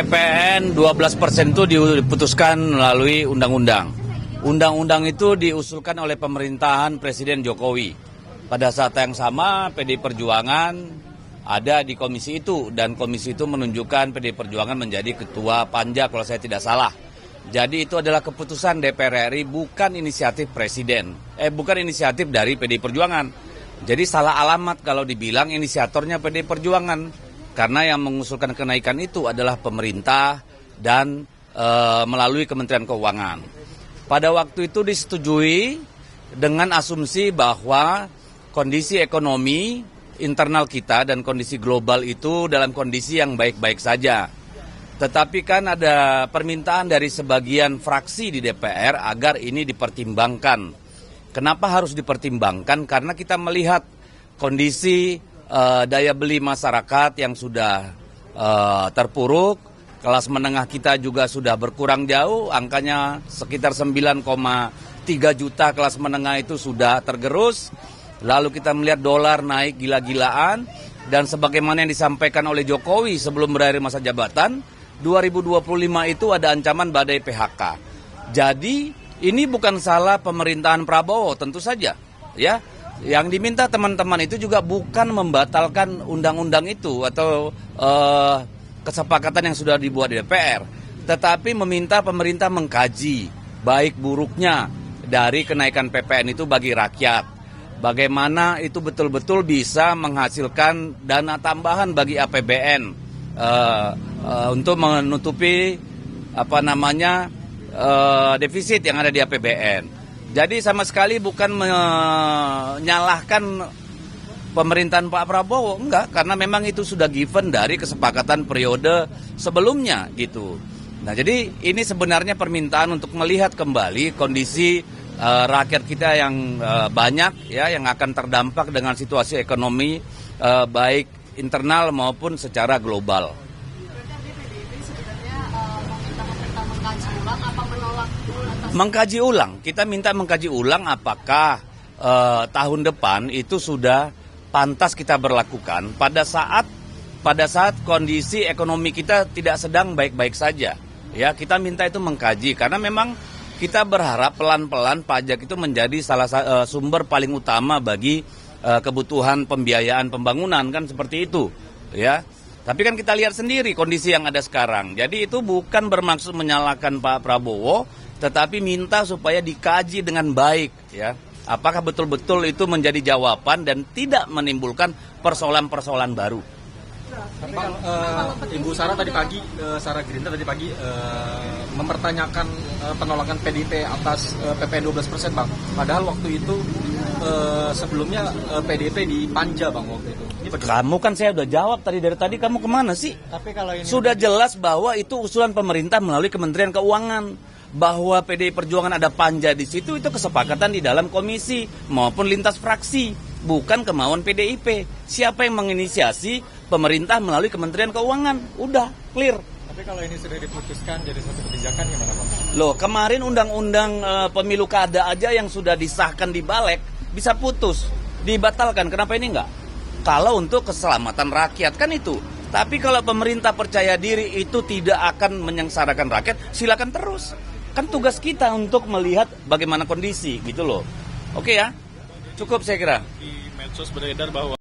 PPN 12% itu diputuskan melalui undang-undang. Undang-undang itu diusulkan oleh pemerintahan Presiden Jokowi. Pada saat yang sama PDI Perjuangan ada di komisi itu dan komisi itu menunjukkan PDI Perjuangan menjadi ketua panja kalau saya tidak salah. Jadi itu adalah keputusan DPR RI, bukan inisiatif Presiden. Bukan inisiatif dari PDI Perjuangan. Jadi salah alamat kalau dibilang inisiatornya PDI Perjuangan. Karena yang mengusulkan kenaikan itu adalah pemerintah dan melalui Kementerian Keuangan. Pada waktu itu disetujui dengan asumsi bahwa kondisi ekonomi internal kita dan kondisi global itu dalam kondisi yang baik-baik saja. Tetapi kan ada permintaan dari sebagian fraksi di DPR agar ini dipertimbangkan. Kenapa harus dipertimbangkan? Karena kita melihat kondisi daya beli masyarakat yang sudah terpuruk, kelas menengah kita juga sudah berkurang jauh, angkanya sekitar 9,3 juta kelas menengah itu sudah tergerus. Lalu kita melihat dolar naik gila-gilaan, dan sebagaimana yang disampaikan oleh Jokowi sebelum berakhir masa jabatan, 2025 itu ada ancaman badai PHK. Jadi ini bukan salah pemerintahan Prabowo, tentu saja, ya. Yang diminta teman-teman itu juga bukan membatalkan undang-undang itu atau kesepakatan yang sudah dibuat di DPR, tetapi meminta pemerintah mengkaji baik buruknya dari kenaikan PPN itu bagi rakyat. Bagaimana itu betul-betul bisa menghasilkan dana tambahan bagi APBN untuk menutupi defisit yang ada di APBN. Jadi sama sekali bukan menyalahkan pemerintahan Pak Prabowo, enggak, karena memang itu sudah given dari kesepakatan periode sebelumnya gitu. Nah, jadi ini sebenarnya permintaan untuk melihat kembali kondisi rakyat kita yang banyak ya, yang akan terdampak dengan situasi ekonomi baik internal maupun secara global. Mengkaji ulang, kita minta mengkaji ulang apakah tahun depan itu sudah pantas kita berlakukan pada saat kondisi ekonomi kita tidak sedang baik-baik saja. Ya, kita minta itu mengkaji karena memang kita berharap pelan-pelan pajak itu menjadi salah sumber paling utama bagi kebutuhan pembiayaan pembangunan, kan seperti itu, ya. Tapi kan kita lihat sendiri kondisi yang ada sekarang. Jadi itu bukan bermaksud menyalahkan Pak Prabowo, tetapi minta supaya dikaji dengan baik, ya. Apakah betul-betul itu menjadi jawaban dan tidak menimbulkan persoalan-persoalan baru. Tapi kalau Ibu Sarah tadi pagi, Sarah Gerindra tadi pagi mempertanyakan penolakan PDIP atas PPN 12%, Bang. Padahal waktu itu sebelumnya PDIP dipanja, Bang, waktu itu. Kamu kan saya udah jawab dari tadi kamu kemana sih? Tapi kalau ini sudah jelas bahwa itu usulan pemerintah melalui Kementerian Keuangan. Bahwa PDI Perjuangan ada panja di situ, itu kesepakatan di dalam komisi maupun lintas fraksi, bukan kemauan PDIP. Siapa yang menginisiasi? Pemerintah melalui Kementerian Keuangan. Udah clear. Tapi kalau ini sudah diputuskan jadi satu kebijakan gimana, Pak? Loh, kemarin undang-undang pemilu kada aja yang sudah disahkan di Balek bisa putus, dibatalkan. Kenapa ini enggak? Kalau untuk keselamatan rakyat kan itu. Tapi kalau pemerintah percaya diri itu tidak akan menyengsarakan rakyat, silakan terus. Kan tugas kita untuk melihat bagaimana kondisi gitu loh. Oke ya, cukup saya kira. Di medsos beredar bahwa